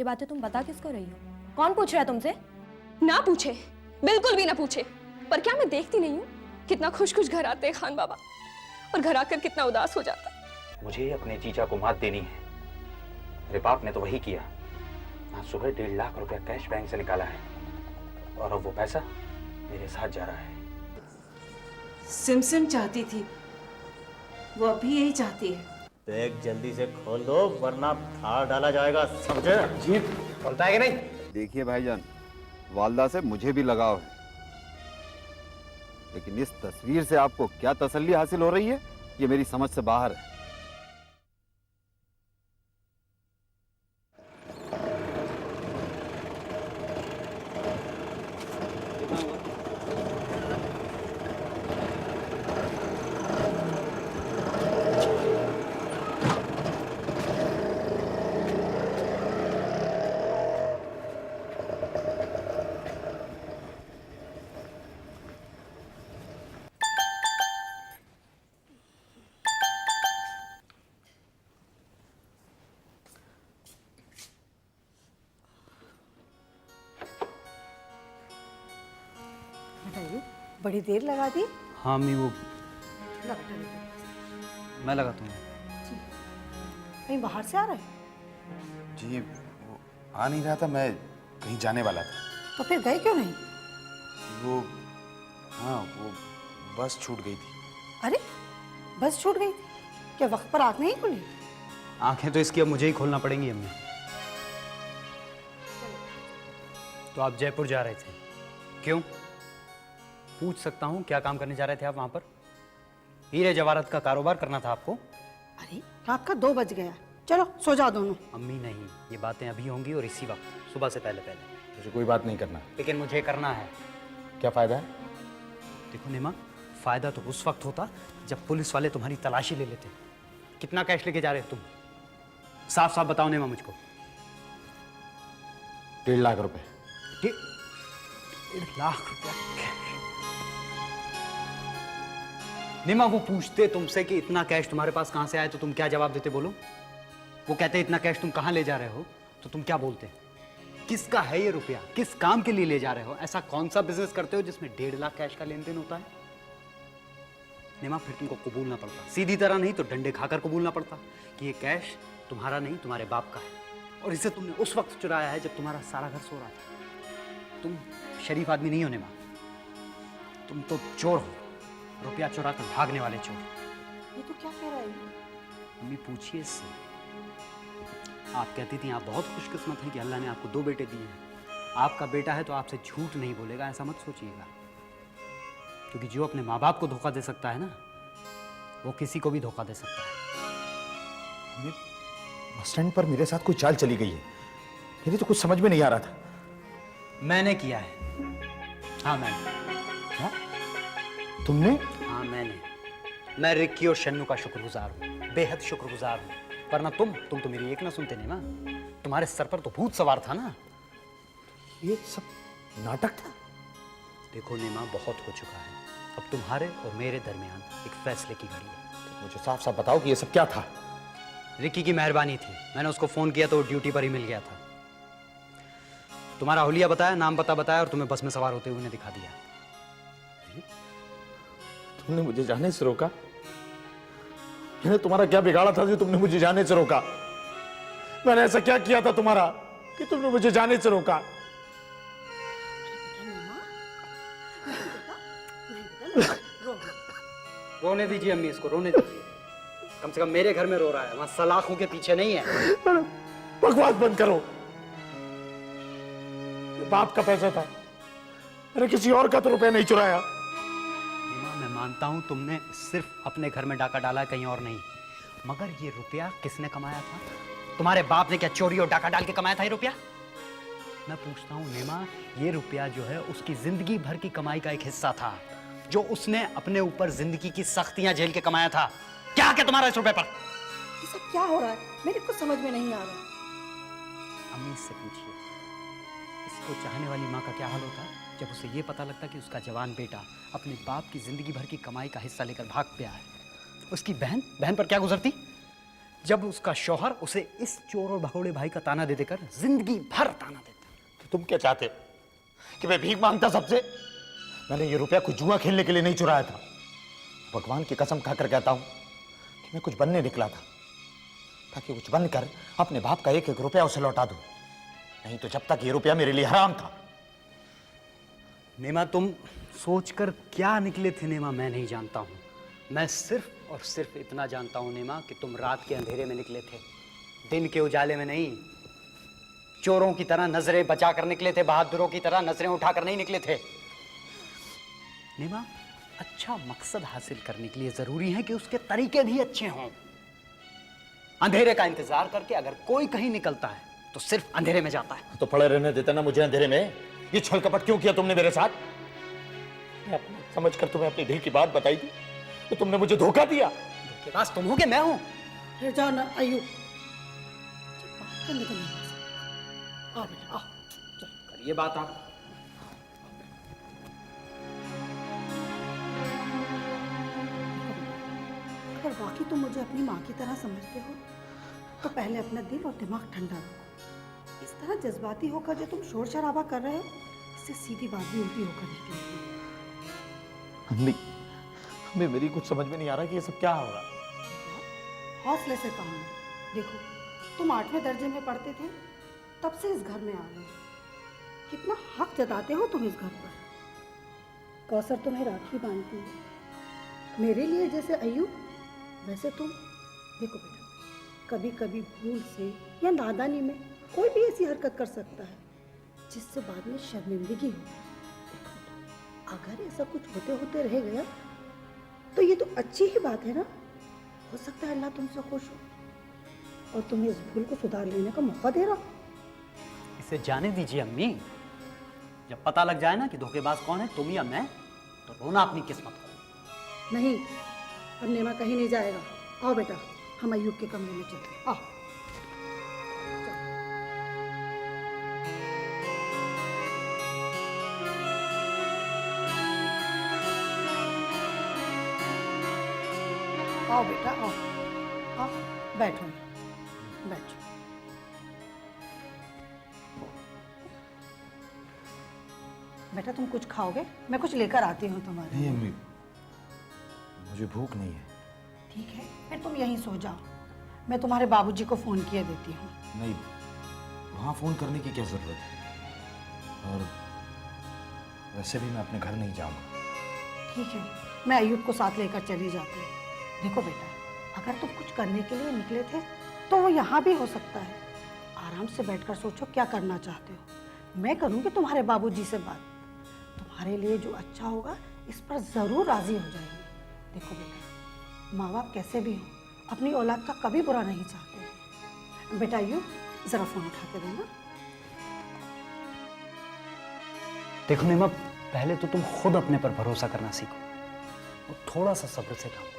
बातें तुम बता किसको रही हो? कौन पूछ रहा है तुमसे? ना पूछे, बिल्कुल भी ना पूछे। पर क्या मैं देखती नहीं हूँ कितना खुश खुश घर आते हैं खान बाबा, और घर आकर कितना उदास हो जाता है। मुझे अपने जीजा को मात देनी है। मेरे बाप ने तो वही किया। आज सुबह 1.5 लाख रुपया कैश बैंक से निकाला है और अब वो पैसा मेरे साथ जा रहा है। सिमसिम चाहती थी, वो अभी यही चाहती है। बैग जल्दी से खोल दो वरना धार डाला जाएगा, समझे? जी बोलता है कि नहीं? देखिए भाईजान, वालदा से मुझे भी लगाव है, लेकिन इस तस्वीर से आपको क्या तसल्ली हासिल हो रही है, ये मेरी समझ से बाहर है। बड़ी देर लगा दी। हाँ अम्मी, वो लग मैं लगाता हूँ। कहीं बाहर से आ रहा है? जी वो आ नहीं रहा था, मैं कहीं जाने वाला था। तो फिर गए क्यों नहीं? वो हाँ वो बस छूट गई थी। अरे बस छूट गई थी? क्या वक्त पर आंख नहीं खुली? आंखें तो इसकी अब मुझे ही खोलना पड़ेंगी अम्मी। तो आप जयपुर जा रहे थे, क्यों? पूछ सकता हूँ क्या काम करने जा रहे थे आप वहां पर? हीरे जवाहरात का कारोबार करना था आपको? अरे रात का 2 बज गया, चलो सो जाओ दोनों। अम्मी नहीं, ये बातें अभी होंगी और इसी वक्त, सुबह से पहले पहले। मुझे कोई बात नहीं करना। लेकिन मुझे करना है। क्या फायदा है? देखो नीमा, फायदा तो उस वक्त होता जब पुलिस वाले तुम्हारी तलाशी ले लेते। कितना कैश लेके जा रहे हो तुम? साफ साफ बताओ नीमा मुझको। 1.5 लाख रुपए। 1.5 लाख रुपया कैश? नीमा, वो पूछते तुमसे कि इतना कैश तुम्हारे पास कहां से आया तो तुम क्या जवाब देते? बोलो। वो कहते इतना कैश तुम कहां ले जा रहे हो तो तुम क्या बोलते? किसका है ये रुपया? किस काम के लिए ले जा रहे हो? ऐसा कौन सा बिजनेस करते हो जिसमें 1.5 लाख कैश का लेन देन होता है? नीमा, फिर तुमको कबूलना पड़ता, सीधी तरह नहीं तो डंडे खाकर कबूलना पड़ता कि ये कैश तुम्हारा नहीं, तुम्हारे बाप का है, और इसे तुमने उस वक्त चुराया है जब तुम्हारा सारा घर सो रहा था। तुम शरीफ आदमी नहीं हो नीमा, तुम तो चोर हो, रुपया चुरा कर भागने वाले चोर। ये तो क्या कह रहा है? मम्मी पूछिए इससे। आप कहती थी आप बहुत खुशकिस्मत हैं कि अल्लाह ने आपको 2 बेटे दिए हैं। आपका बेटा है तो आपसे झूठ नहीं बोलेगा, ऐसा मत सोचिएगा, क्योंकि जो अपने माँ बाप को धोखा दे सकता है ना, वो किसी को भी धोखा दे सकता है। बस स्टैंड पर मेरे साथ कोई चाल चली गई है, मेरी तो कुछ समझ में नहीं आ रहा था। मैंने किया है। हाँ मैंने। क्या? तुमने? हाँ मैंने। मैं रिक्की और शन्नू का शुक्रगुजार हूँ, बेहद शुक्रगुजार हूँ। वरना तुम तो मेरी एक ना सुनते नहीं ना। तुम्हारे सर पर तो भूत सवार था ना। ये सब नाटक था। देखो नीमा, बहुत हो चुका है, अब तुम्हारे और मेरे दरमियान एक फैसले की घड़ी है। तो मुझे साफ साफ बताओ कि ये सब क्या था। रिक्की की मेहरबानी थी, मैंने उसको फोन किया तो वो ड्यूटी पर ही मिल गया था। तुम्हारा हुलिया बताया, नाम पता बताया और तुम्हें बस में सवार होते हुए उन्हें दिखा दिया। तुमने मुझे जाने से रोका? मैंने तुम्हारा क्या बिगाड़ा था जो तुमने मुझे जाने से रोका? मैंने ऐसा क्या किया था तुम्हारा कि तुमने मुझे जाने से रोका? रोने दीजिए अम्मी, इसको रोने दीजिए। कम से कम मेरे घर में रो रहा है, वहां सलाखों के पीछे नहीं है। बकवास बंद करो। बाप का पैसा था, मैंने किसी और का तो रुपया नहीं चुराया। मैं मानता हूं तुमने सिर्फ अपने घर में डाका डाला है, कहीं और नहीं, मगर ये रुपया किसने कमाया था? तुम्हारे बाप ने क्या चोरी और डाका डाल के कमाया था ये रुपया? मैं पूछता हूं नीमा, ये रुपया जो है उसकी जिंदगी भर की कमाई का एक हिस्सा था, जो उसने अपने ऊपर जिंदगी की सख्तियां झेल के कमाया था। क्या क्या तुम्हारा इस रुपए पर? ये सब क्या हो रहा है? मेरे कुछ समझ में नहीं आ रहा। अम्मी से पूछिए, इसको चाहने वाली माँ का क्या हाल होता जब उसे ये पता लगता कि उसका जवान बेटा अपने बाप की जिंदगी भर की कमाई का हिस्सा लेकर भाग गया है। उसकी बहन पर क्या गुजरती जब उसका शौहर उसे इस चोर और भगोड़े भाई का ताना दे देकर जिंदगी भर ताना देता। तो तुम क्या चाहते कि मैं भीख मांगता सबसे? मैंने ये रुपया कुछ जुआ खेलने के लिए नहीं चुराया था। भगवान की कसम खाकर कहता हूं कि मैं कुछ बनने निकला था, ताकि कुछ बनकर अपने बाप का एक एक रुपया उसे लौटा दूं। नहीं तो जब तक ये रुपया मेरे लिए हराम था। नेमा, तुम सोचकर क्या निकले थे नेमा, मैं नहीं जानता हूं। मैं सिर्फ और सिर्फ इतना जानता हूं नेमा कि तुम रात के अंधेरे में निकले थे, दिन के उजाले में नहीं। चोरों की तरह नजरें बचाकर निकले थे, बहादुरों की तरह नजरें उठाकर नहीं निकले थे। नेमा, अच्छा मकसद हासिल करने के लिए जरूरी है कि उसके तरीके भी अच्छे हों। अंधेरे का इंतजार करके अगर कोई कहीं निकलता है तो सिर्फ अंधेरे में जाता है। तो पड़े रहने देता ना मुझे अंधेरे में। ये छल कपट क्यों किया तुमने मेरे साथ? समझकर तुम्हें अपनी दिल की बात बताई थी तो तुमने मुझे धोखा दिया। के पास तुम हो कि मैं हूं? फिर जाओ ना अय्यूब, बात करने को नहीं बस। आओ बेटा आओ, चलो। करिए बात आप। अगर वाकई तुम मुझे अपनी माँ की तरह समझते हो तो पहले अपना दिल और दिमाग ठंडा रखो। इस तरह जज्बाती होकर जो तुम शोर शराबा कर रहे हो, इससे सीधी बात भी उल्टी होकर निकलेगी। अम्मी, हमें मेरी कुछ समझ में नहीं आ रहा कि ये सब क्या हो रहा है। हौसले से काम लो। देखो, तुम 8वें दर्जे में पढ़ते थे तब से इस घर में आ गए। कितना हक जताते हो तुम इस घर पर। कौसर तुम्हें राखी बांधती है, मेरे लिए जैसे अय्यूब वैसे तुम। देखो बेटा, कभी कभी भूल से या नादानी में कोई भी ऐसी हरकत कर सकता है जिससे बाद में शर्मिंदगी हो। देखो बेटा, अगर ऐसा कुछ होते होते रह गया तो ये तो अच्छी ही बात है ना। हो सकता है अल्लाह तुमसे खुश हो और तुम्हें इस भूल को सुधार लेने का मौका दे रहा हो। इसे जाने दीजिए अम्मी। जब पता लग जाए ना कि धोखेबाज कौन है, तुम या मैं, तो रोना अपनी किस्मत को। नहीं, अब नेमा कहीं नहीं जाएगा। आओ बेटा, हम अय्यूब के कमरे में चलते। आओ। आओ बेटा आओ, आओ बैठो, बैठो। बेटा तुम कुछ खाओगे? मैं कुछ लेकर आती हूँ तुम्हारे। नहीं अम्मी, मुझे भूख नहीं है। ठीक है, फिर तुम यहीं सो जाओ। मैं तुम्हारे बाबूजी को फोन किए देती हूँ। नहीं, वहाँ फोन करने की क्या जरूरत है? और वैसे भी मैं अपने घर नहीं जाऊंगा। ठीक है, मैं अय्यूब को साथ लेकर चली जाती हूँ। देखो बेटा, अगर तुम कुछ करने के लिए निकले थे तो वो यहाँ भी हो सकता है। आराम से बैठकर सोचो क्या करना चाहते हो। मैं करूँगी तुम्हारे बाबूजी से बात। तुम्हारे लिए जो अच्छा होगा इस पर ज़रूर राज़ी हो जाएंगे। देखो बेटा, माँ बाप कैसे भी हो अपनी औलाद का कभी बुरा नहीं चाहते। बेटा अय्यूब, ज़रा फ़ोन उठा के देना। देखो नेमा, पहले तो तुम खुद अपने पर भरोसा करना सीखो और थोड़ा सा सब्र से काम लो।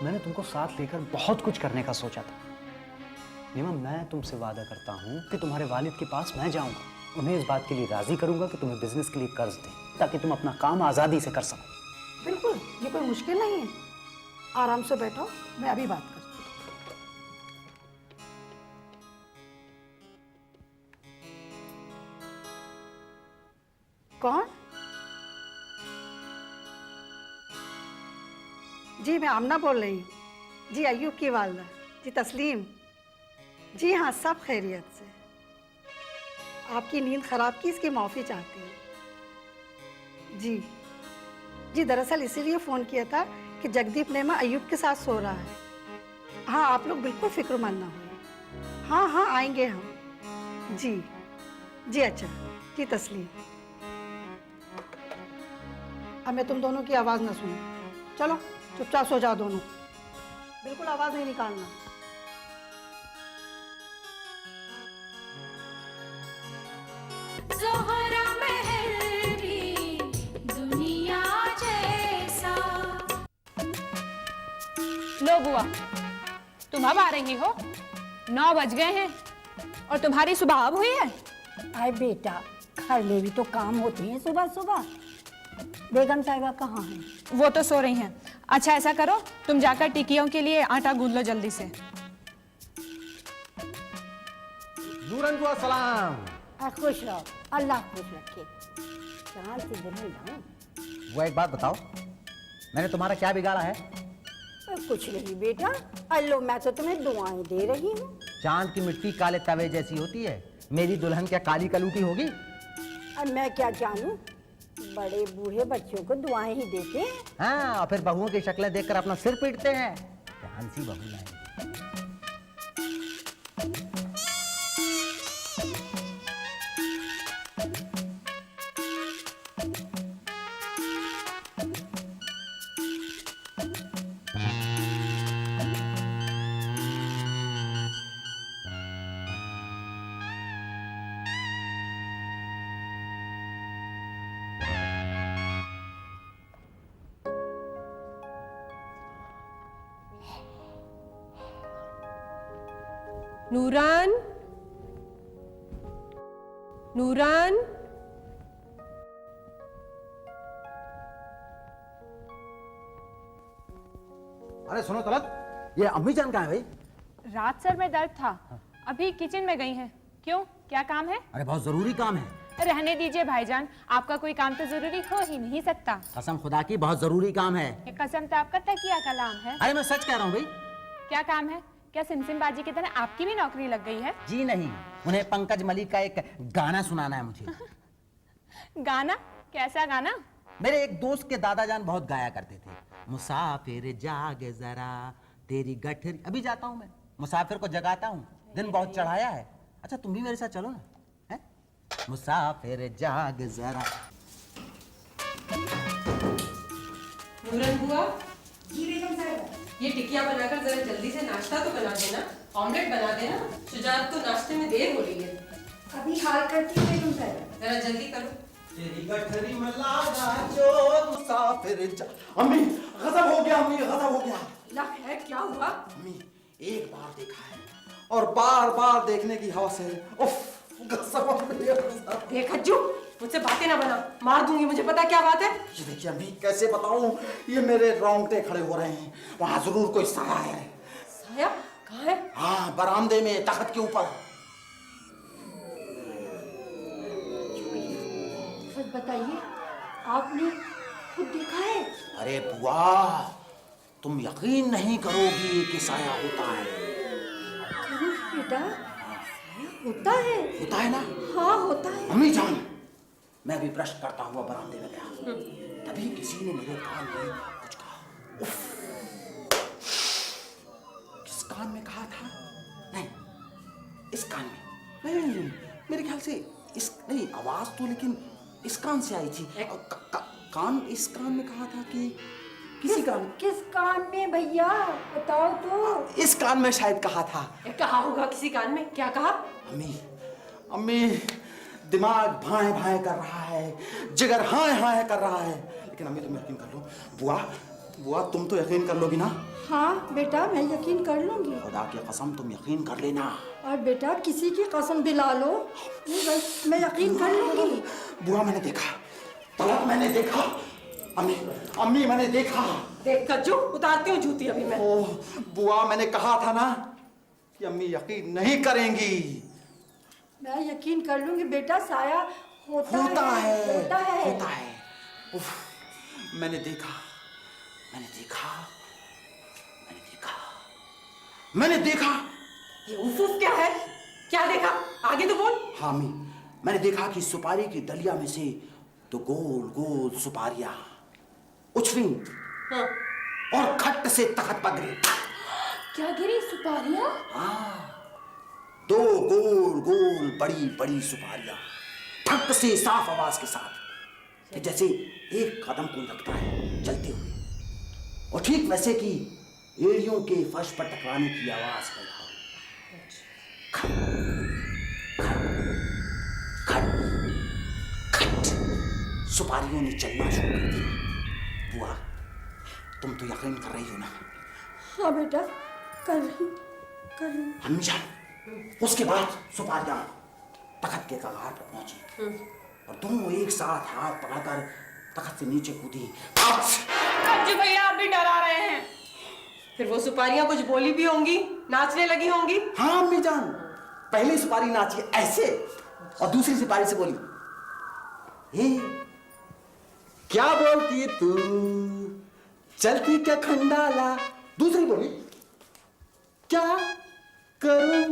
मैंने तुमको साथ लेकर बहुत कुछ करने का सोचा था। नेमा, मैं तुमसे वादा करता हूँ कि तुम्हारे वालिद के पास मैं जाऊँगा, उन्हें इस बात के लिए राज़ी करूँगा कि तुम्हें बिजनेस के लिए कर्ज दें, ताकि तुम अपना काम आज़ादी से कर सको। बिल्कुल, ये कोई मुश्किल नहीं है। आराम से बैठो, मैं अभी बात करती हूँ। कौन? जी मैं आमना बोल रही हूँ। जी अय्यूब की वालदा। जी तस्लीम। जी हाँ, सब खैरियत से। आपकी नींद खराब की, इसकी माफ़ी चाहती हूँ। जी जी, दरअसल इसीलिए फ़ोन किया था कि जगदीप नेमा अय्यूब के साथ सो रहा है। हाँ, आप लोग बिल्कुल फिक्रमंद ना हो। हाँ हाँ, आएंगे हम। जी जी, अच्छा जी तस्लीम। अब मैं तुम दोनों की आवाज़ ना सुनूं। चलो चुपचाप सो जाओ दोनों, बिल्कुल आवाज़ नहीं निकालना। ज़ोहरा महल की दुनिया जैसा। लो बुआ, तुम अब आ रही हो? 9 बज गए हैं और तुम्हारी सुबह अब हुई है? अरे बेटा, घर में भी तो काम होते हैं सुबह सुबह। बेगम साहिबा कहाँ हैं? वो तो सो रही हैं। अच्छा ऐसा करो, तुम जाकर टिकियों के लिए आटा गूंद लो जल्दी से। नूरन को सलाम। खुश रहो, अल्लाह खुश रखे। चांद से दुल्हन लाऊं? वो एक बात बताओ, मैंने तुम्हारा क्या बिगाड़ा है? कुछ नहीं बेटा, अल्लो मैं तो तुम्हें दुआएं दे रही हूँ। चांद की मिट्टी काले तवे जैसी होती है, मेरी दुल्हन क्या काली कलूटी होगी? अब मैं क्या जानूं, बड़े बूढ़े बच्चों को दुआएं ही देते हैं। हाँ, और फिर बहुओं की शक्लें देखकर अपना सिर पीटते हैं। कौन सी बहू लाएंगे? नूरान, नूरान, अरे सुनो तलत, ये अम्मी जान कहाँ है भाई? रात सर में दर्द था, अभी किचन में गई हैं। क्यों, क्या काम है? अरे बहुत जरूरी काम है। रहने दीजिए भाईजान, आपका कोई काम तो जरूरी हो ही नहीं सकता। कसम खुदा की बहुत जरूरी काम है। ये कसम तो आपका तकिया कलाम है। अरे मैं सच कह रहा हूँ भाई। क्या काम है? क्या सिमसिम बाजी की तरह आपकी भी नौकरी लग गई है? जी नहीं, उन्हें पंकज मलिक का एक गाना सुनाना है मुझे। गाना? कैसा गाना? मेरे एक दोस्त के दादा जान बहुत गाया करते थे। मुसाफिर जाग जरा तेरी गठरी। अभी जाता हूँ मैं, मुसाफिर को जगाता हूँ, दिन बहुत चढ़ाया है। अच्छा तुम भी मेरे साथ चलो ना, है? मुसाफिर जाग जरा। नूरन बुआ, ये टिकिया बनाकर जरा जल्दी से नाश्ता तो बना देना, ऑमलेट बना देना। शुजात को नाश्ते में देर हो रही है। अभी हाल करती हूँ बेगम साहब। जरा जल्दी करो। तेरी गठरी में लागा जो मुसाफिर जा। अम्मी गजब हो गया, अम्मी गजब हो गया। ला है, क्या हुआ? अम्मी एक बार देखा है और बार बार देखने की हवस है। उफ गजब हो गया, गजब। देख हज्जू, मुझसे बातें ना बना, मार दूंगी। मुझे पता क्या बात है। ये देखिए अम्मी, कैसे बताऊं, ये मेरे रोंगटे खड़े हो रहे हैं। वहां जरूर कोई साया है। साया? कहाँ है? हाँ, बरामदे में, तख्त के ऊपर। सच बताइए, आपने खुद देखा है? अरे बुआ, तुम यकीन नहीं करोगी कि साया होता है। बेटा, साया होता है? होता है ना? हाँ होता है। अम्मी जान, मैं भी ब्रश करता हुआ बरामदे में गया, तभी किसी ने मेरे कान में कुछ कहा। उफ, किस कान में कहा था? नहीं, इस कान में। नहीं, मेरे ख्याल से इस नहीं, आवाज तो लेकिन इस कान से आई थी। कान, इस कान में कहा था कि किसी कान। किस कान में भैया, बताओ तो। इस कान में शायद कहा था। कहा होगा किसी कान में। क्या कहा? अम्मी, अम्मी, दिमाग भाए भाए कर रहा है, जिगर हाय हाय कर रहा है। लेकिन अम्मी तुम यकीन कर लो। बुआ, बुआ तुम तो यकीन कर लोगी ना? हाँ बेटा, मैं यकीन कर लूंगी। खुदा की कसम तुम यकीन कर लेना। और बेटा किसी की कसम दिला लो, मैं यकीन कर लूंगी। बुआ मैंने देखा, तलक मैंने देखा। अम्मी, अम्मी मैंने देखा। देख कज्जू, उतारती हूँ जूती अभी मैं। ओह बुआ, मैंने कहा था ना कि अम्मी यकीन नहीं करेंगी। मैं यकीन कर लूंगी बेटा, साया होता है। होता है, होता है। होता है। उफ, मैंने देखा, मैंने देखा, मैंने देखा, मैंने देखा। ये उफ उफ क्या है? क्या देखा? आगे तो बोल। हाँ अम्मी, मैंने देखा कि सुपारी की डलिया में से तो गोल गोल सुपारियां उछली। हाँ। और खट से तख्त पर गिरी। क्या गिरी? सुपारियां? हाँ, दो गोल गोल बड़ी बड़ी सुपारियां ठक से साफ आवाज के साथ, कि जैसे एक कदम को लगता है चलते हुए, और ठीक वैसे कि एड़ियों के फर्श पर टकराने की आवाज पैदा हुई। खट खट खट खट सुपारियों ने चलना शुरू कर दिया। बुआ तुम तो यकीन कर रही हो ना? हाँ बेटा, कर रही, कर रही। अम्मी जान, उसके बाद सुपारियां तख्त के कगार पर पहुंची और दोनों एक साथ हाथ पकड़कर तख्त से नीचे कूदी। जी भैया, आप भी डरा रहे हैं। फिर वो सुपारियां कुछ बोली भी होंगी, नाचने लगी होंगी। हाँ अम्मी जान, पहली सुपारी नाची ऐसे और दूसरी सुपारी से बोली, हे क्या बोलती तू, चलती क्या खंडाला। दूसरी बोली, क्या करूं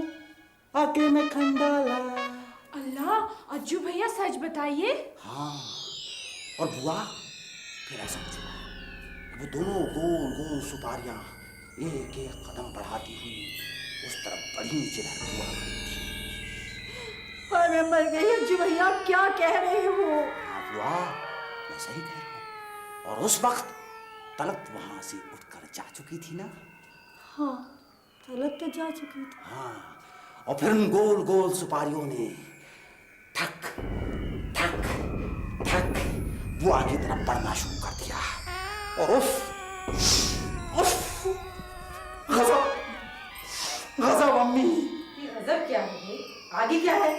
आके मैं खंडाला। अल्लाह, अज्जू भैया सच बताइए। हाँ, और बुआ फिर ऐसा कुछ हुआ। वो दोनों गोल गोल सुपारियां एक एक कदम बढ़ाती हुई उस तरफ बढ़ी नीचे बुआ खड़ी थी। और मैं मर गई अज्जू भैया, आप क्या कह रहे हो? हाँ बुआ, मैं सही कह रहा हूँ। और उस वक्त तलत वहां से उठकर जा चुकी थी ना। हाँ, तलत तो जा चुकी थी। हाँ, और फिर उन गोल गोल सुपारियों ने ठक ठक ठक बुआ की तरफ बढ़ना शुरू कर दिया। और उफ उफ, गजब गजब अम्मी। ये गजब क्या है भाई? आगे क्या है?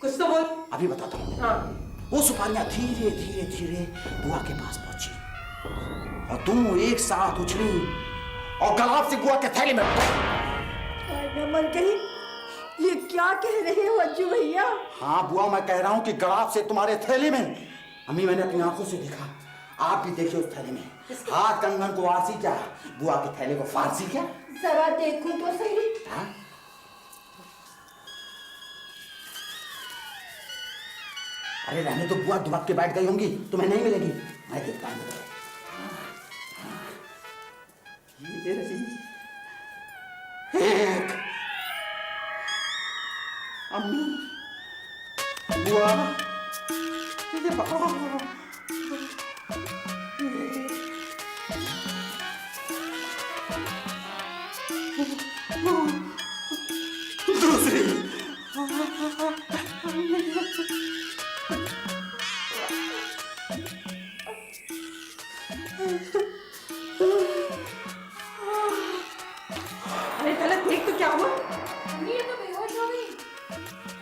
कुछ तो बोल। अभी बताता हूँ। हाँ। वो सुपारियां धीरे धीरे धीरे बुआ के पास पहुंची और दोनों एक साथ उछली और गलाब से बुआ के थैले में। मैं मर गई। ये क्या कह रहे हो अज्जू भैया? हाँ बुआ, मैं कह रहा हूँ कि गलाब से तुम्हारे थैले में। अम्मी, मैंने अपनी आंखों से देखा। आप भी देखिए उस थैले में। हाथ कंगन को आरसी क्या, बुआ के थैले को फारसी क्या। जरा देखूं तो सही। हाँ? अरे रहने तो बुआ, दुबक के बैठ गई होंगी, तुम्हें नहीं मिलेगी। मैं देखता हूँ। ये रही एक। अम्मी, बुआ, ये बाबा, दूसरी। अरे तलत, देख तो क्या हुआ? मम्मी, ये तो बेहोश हो गई।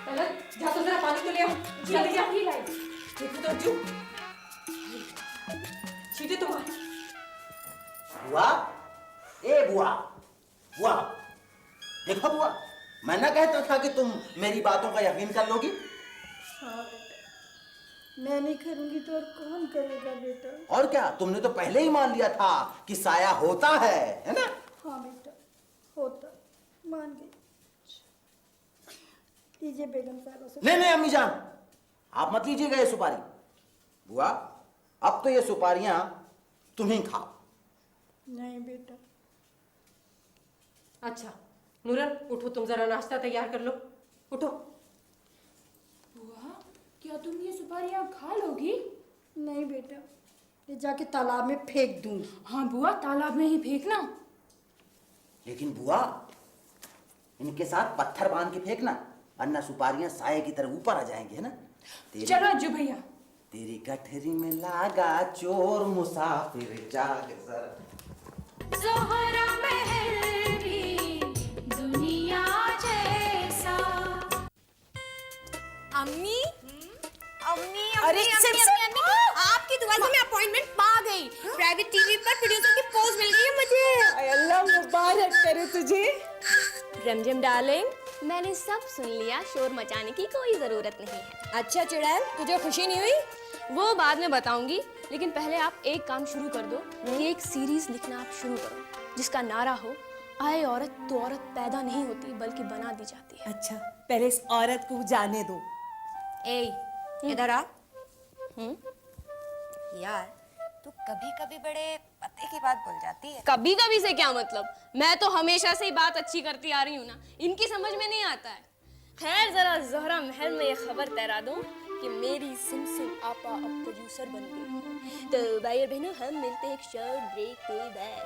तलत, जा तो जरा पानी तो ले आओ। जल्दी जा। अभी लाई। देखो तो अज्जू, चीटे तो मार। बुआ, ए बुआ, बुआ, देखो बुआ, मैं ना कहता था कि तुम मेरी बातों का यकीन कर लोगी। हाँ बेटा, मैं नहीं करूंगी तो और कौन करेगा बेटा? और क्या, तुमने तो पहले ही मान लिया था कि साया होता है ना? हाँ बेटा, होता, मान गई। लीजिए बेगम साहबा से। नहीं नहीं अम्मी जान, आप मत लीजिएगा ये सुपारी। बुआ, अब तो ये सुपारियां तुम ही खाओ। नहीं बेटा। अच्छा नूरन, उठो, तुम जरा नाश्ता तैयार कर लो। उठो। बुआ, क्या तुम ये सुपारियां खा लोगी? नहीं बेटा, ये जाके तालाब में फेंक दूंगी। हाँ बुआ, तालाब में ही फेंकना। लेकिन बुआ, इनके साथ पत्थर बांध के फेंकना, वरना सुपारियां साये की तरह ऊपर आ जाएंगी, है ना? चलो अज्जू भैया। तेरी गठरी में लागा चोर मुसाफिर जाग जरा। ज़ोहरा महल भी दुनिया जैसा। अम्मी अम्मी अरे आपकी दुआ से मैं अपॉइंटमेंट पा गई। प्राइवेट टीवी पर प्रोड्यूसर की पोस्ट मिल गई है मुझे। अल्लाह मुबारक करे तुझे। रमजम डार्लिंग, मैंने सब सुन लिया, शोर मचाने की कोई जरूरत नहीं है। अच्छा चुड़ैल, तुझे खुशी नहीं हुई? वो बाद में बताऊंगी, लेकिन पहले आप एक काम शुरू कर दो कि एक सीरीज लिखना आप शुरू करो जिसका नारा हो, आए औरत तो औरत पैदा नहीं होती बल्कि बना दी जाती है। अच्छा, पहले इस औरत को जाने दो। ए इधर आ। यार तू कभी कभी बड़े पते की बात बोल जाती है। कभी कभी से क्या मतलब, मैं तो हमेशा से ही बात अच्छी करती आ रही हूँ ना, इनकी समझ में नहीं आता है। खैर जरा ज़ोहरा महल में ये खबर तैरा दूं कि मेरी सिमसिम आपा अब प्रोड्यूसर बन गई। तो भाई और बहनों, हम मिलते हैं एक शॉर्ट ब्रेक के बाद।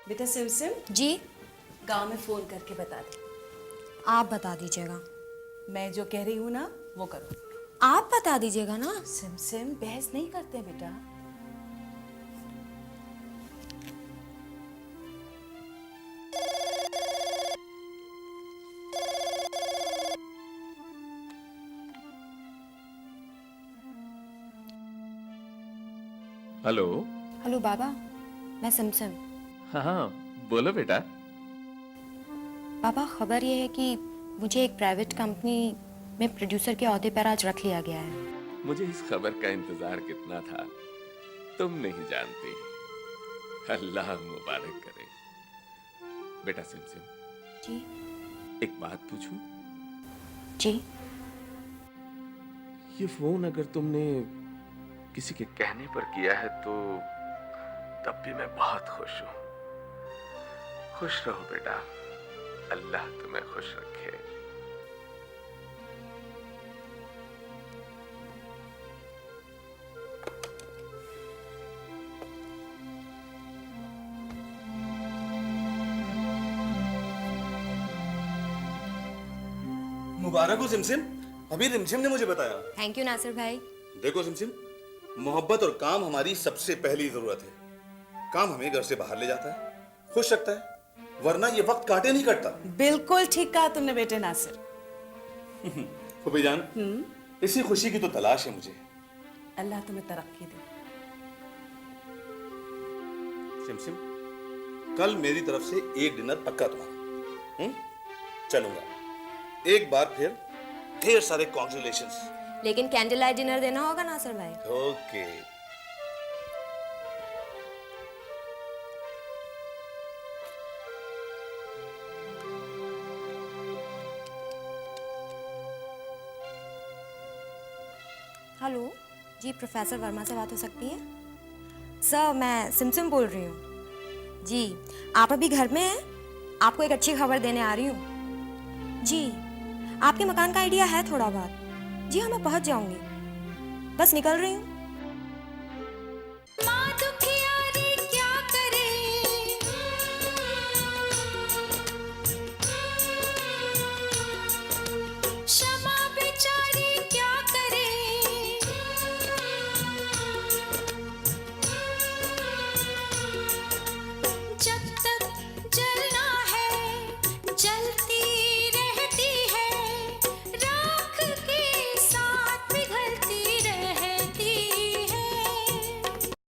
बेटा सिमसिम जी, गांव में फोन करके बता दे। आप बता दीजिएगा। मैं जो कह रही हूँ ना वो करो। आप बता दीजिएगा ना। सिमसिम, बहस नहीं करते बेटा। हेलो। हेलो बाबा, मैं सिमसिम। हाँ हाँ, बोलो बेटा। पापा खबर ये है कि मुझे एक प्राइवेट कंपनी में प्रोड्यूसर के ओहदे पर आज रख लिया गया है। मुझे इस खबर का इंतजार कितना था तुम नहीं जानती। अल्लाह मुबारक करे। बेटा सिमसिम, जी एक बात पूछूं? जी। ये फोन अगर तुमने किसी के कहने पर किया है तो तब भी मैं बहुत खुश हूं। खुश रहो बेटा, अल्लाह तुम्हें खुश रखे। मुबारक हो सिमसिम, अभी रिमझिम ने मुझे बताया। थैंक यू नासिर भाई। देखो सिमसिम, मोहब्बत और काम हमारी सबसे पहली जरूरत है। काम हमें घर से बाहर ले जाता है, खुश रखता है, वरना ये वक्त काटे नहीं कटता। बिल्कुल ठीक कहा तुमने बेटे नासिर। फूफी जान, इसी खुशी की तो तलाश है मुझे। अल्लाह तुम्हें तरक्की दे। सिमसिम, कल मेरी तरफ से एक डिनर पक्का तुम्हारा। चलूंगा एक बार फिर, ढेर सारे कॉन्ग्रेचुलेशंस। लेकिन कैंडल लाइट डिनर देना होगा नासिर भाई। ओके। हेलो जी, प्रोफेसर वर्मा से बात हो सकती है? सर, मैं सिमसिम बोल रही हूँ। जी, आप अभी घर में हैं? आपको एक अच्छी खबर देने आ रही हूँ। जी, आपके मकान का आइडिया है थोड़ा बहुत। जी हाँ, मैं पहुँच जाऊँगी, बस निकल रही हूँ।